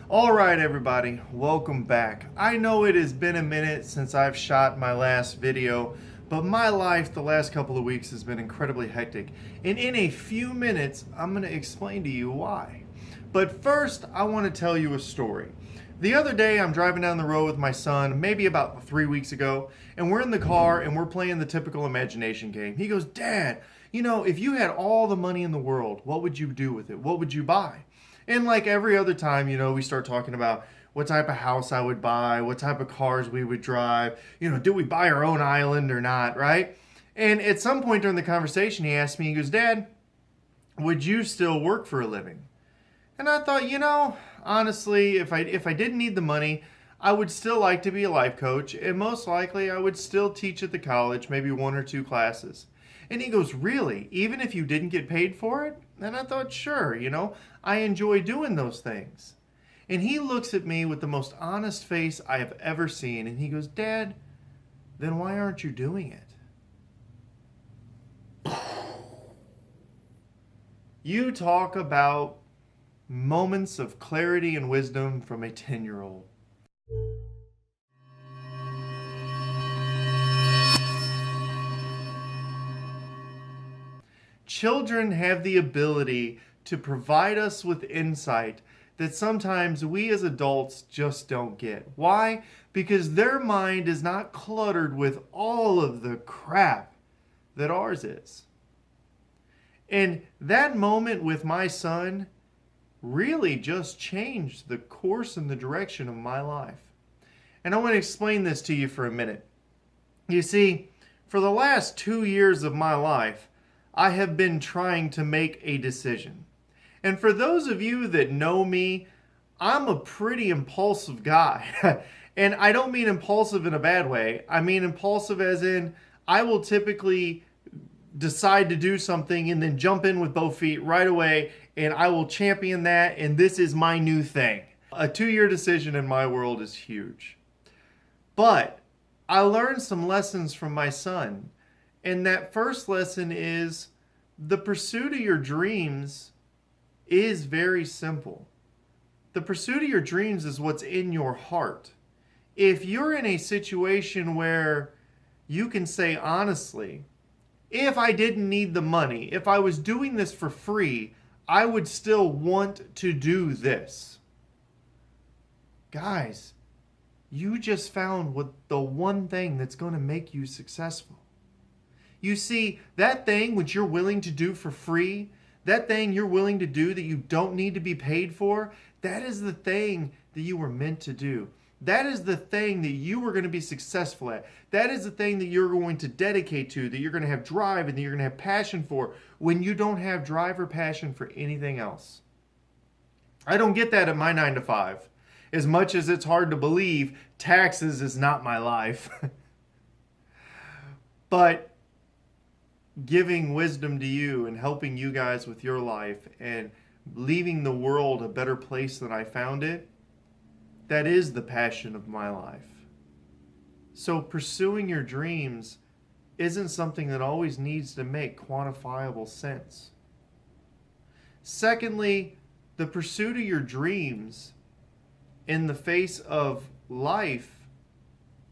All right, everybody, welcome back. I know it has been a minute since I've shot my last video, but my life the last couple of weeks has been incredibly hectic. And in a few minutes, I'm going to explain to you why. But first, I want to tell you a story. The other day, I'm driving down the road with my son, maybe about 3 weeks ago, and we're in the car and we're playing the typical imagination game. He goes, "Dad, if you had all the money in the world, what would you do with it? What would you buy?" And like every other time, we start talking about what type of house I would buy, what type of cars we would drive, do we buy our own island or not, right? And at some point during the conversation, he asked me, he goes, "Dad, would you still work for a living?" And I thought, honestly, if I didn't need the money, I would still like to be a life coach, and most likely I would still teach at the college, maybe 1 or 2 classes. And he goes, "Really? Even if you didn't get paid for it?" And I thought, sure, I enjoy doing those things. And he looks at me with the most honest face I have ever seen, and he goes, "Dad, then why aren't you doing it?" You talk about moments of clarity and wisdom from a 10-year-old. Children have the ability to provide us with insight that sometimes we as adults just don't get. Why? Because their mind is not cluttered with all of the crap that ours is. And that moment with my son really just changed the course and the direction of my life. And I want to explain this to you for a minute. You see, for the last 2 years of my life, I have been trying to make a decision. And for those of you that know me, I'm a pretty impulsive guy. And I don't mean impulsive in a bad way. I mean impulsive as in I will typically decide to do something and then jump in with both feet right away, and I will champion that, and this is my new thing. A 2-year decision in my world is huge. But I learned some lessons from my son. And that first lesson is the pursuit of your dreams is very simple. The pursuit of your dreams is what's in your heart. If you're in a situation where you can say honestly, if I didn't need the money, if I was doing this for free, I would still want to do this. Guys, you just found what the one thing that's going to make you successful. You see, that thing which you're willing to do for free, that thing you're willing to do that you don't need to be paid for, that is the thing that you were meant to do. That is the thing that you were going to be successful at. That is the thing that you're going to dedicate to, that you're going to have drive and that you're going to have passion for when you don't have drive or passion for anything else. I don't get that at my 9 to 5. As much as it's hard to believe, taxes is not my life. But giving wisdom to you and helping you guys with your life and leaving the world a better place than I found it, that is the passion of my life. So pursuing your dreams isn't something that always needs to make quantifiable sense. Secondly, the pursuit of your dreams in the face of life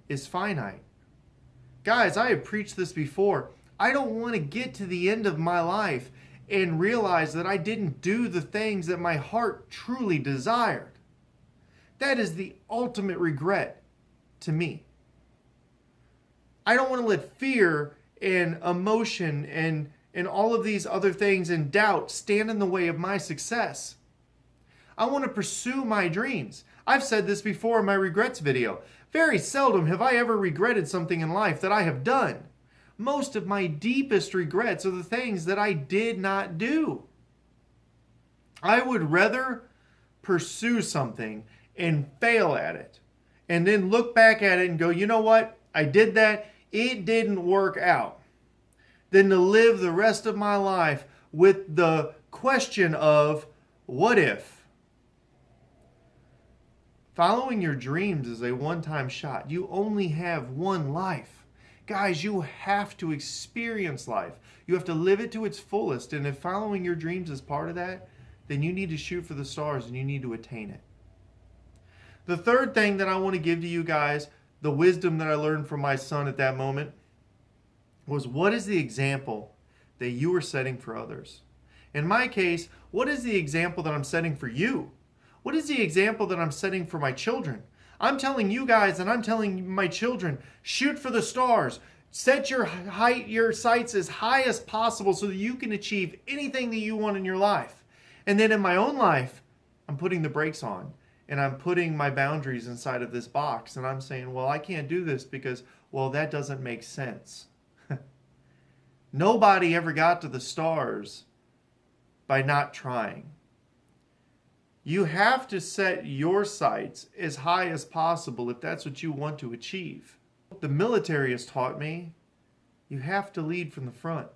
is finite. Guys, I have preached this before. I don't want to get to the end of my life and realize that I didn't do the things that my heart truly desired. That is the ultimate regret to me. I don't want to let fear and emotion and all of these other things and doubt stand in the way of my success. I want to pursue my dreams. I've said this before in my regrets video. Very seldom have I ever regretted something in life that I have done. Most of my deepest regrets are the things that I did not do. I would rather pursue something and fail at it and then look back at it and go, you know what? I did that. It didn't work out. Than to live the rest of my life with the question of, what if? Following your dreams is a one-time shot. You only have one life. Guys, you have to experience life. You have to live it to its fullest. And if following your dreams is part of that, then you need to shoot for the stars and you need to attain it. The third thing that I want to give to you guys, the wisdom that I learned from my son at that moment, was what is the example that you are setting for others? In my case, what is the example that I'm setting for you? What is the example that I'm setting for my children? I'm telling you guys and I'm telling my children, shoot for the stars. Set your sights as high as possible so that you can achieve anything that you want in your life. And then in my own life, I'm putting the brakes on and I'm putting my boundaries inside of this box. And I'm saying, well, I can't do this because, well, that doesn't make sense. Nobody ever got to the stars by not trying. You have to set your sights as high as possible if that's what you want to achieve. The military has taught me you have to lead from the front.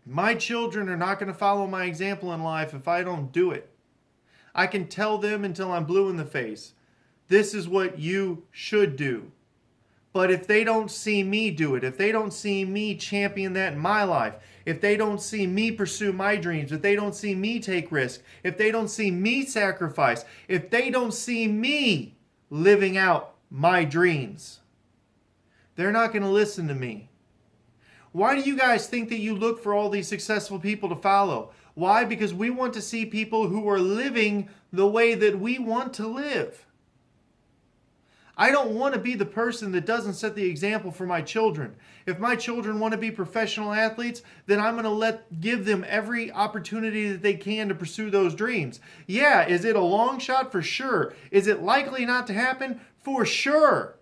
My children are not going to follow my example in life if I don't do it. I can tell them until I'm blue in the face, this is what you should do. But if they don't see me do it, if they don't see me champion that in my life, if they don't see me pursue my dreams, if they don't see me take risks, if they don't see me sacrifice, if they don't see me living out my dreams, they're not going to listen to me. Why do you guys think that you look for all these successful people to follow? Why? Because we want to see people who are living the way that we want to live. I don't want to be the person that doesn't set the example for my children. If my children want to be professional athletes, then I'm going to give them every opportunity that they can to pursue those dreams. Yeah, is it a long shot? For sure. Is it likely not to happen? For sure.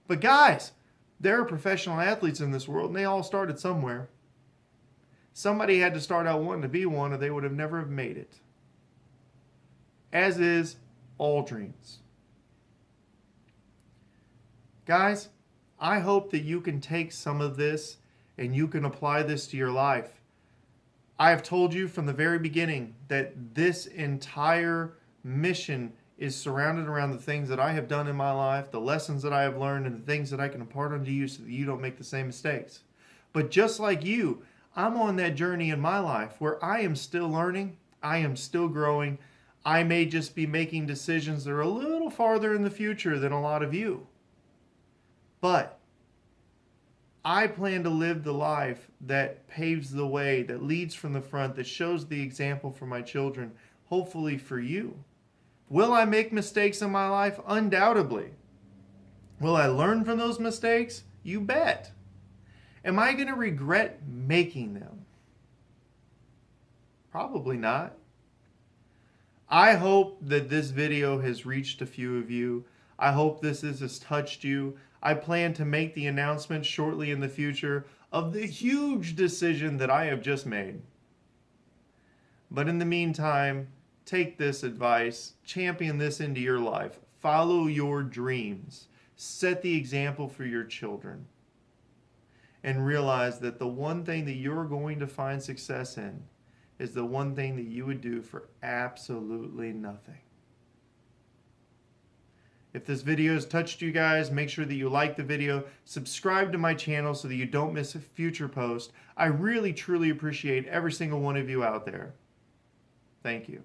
But guys, there are professional athletes in this world and they all started somewhere. Somebody had to start out wanting to be one or they would have never have made it. As is all dreams. Guys, I hope that you can take some of this and you can apply this to your life. I have told you from the very beginning that this entire mission is surrounded around the things that I have done in my life, the lessons that I have learned, and the things that I can impart unto you so that you don't make the same mistakes. But just like you, I'm on that journey in my life where I am still learning, I am still growing. I may just be making decisions that are a little farther in the future than a lot of you. But I plan to live the life that paves the way, that leads from the front, that shows the example for my children, hopefully for you. Will I make mistakes in my life? Undoubtedly. Will I learn from those mistakes? You bet. Am I going to regret making them? Probably not. I hope that this video has reached a few of you. I hope this has touched you. I plan to make the announcement shortly in the future of the huge decision that I have just made. But in the meantime, take this advice, champion this into your life, follow your dreams, set the example for your children, and realize that the one thing that you're going to find success in is the one thing that you would do for absolutely nothing. If this video has touched you guys, make sure that you like the video, subscribe to my channel so that you don't miss a future post. I really, truly appreciate every single one of you out there. Thank you.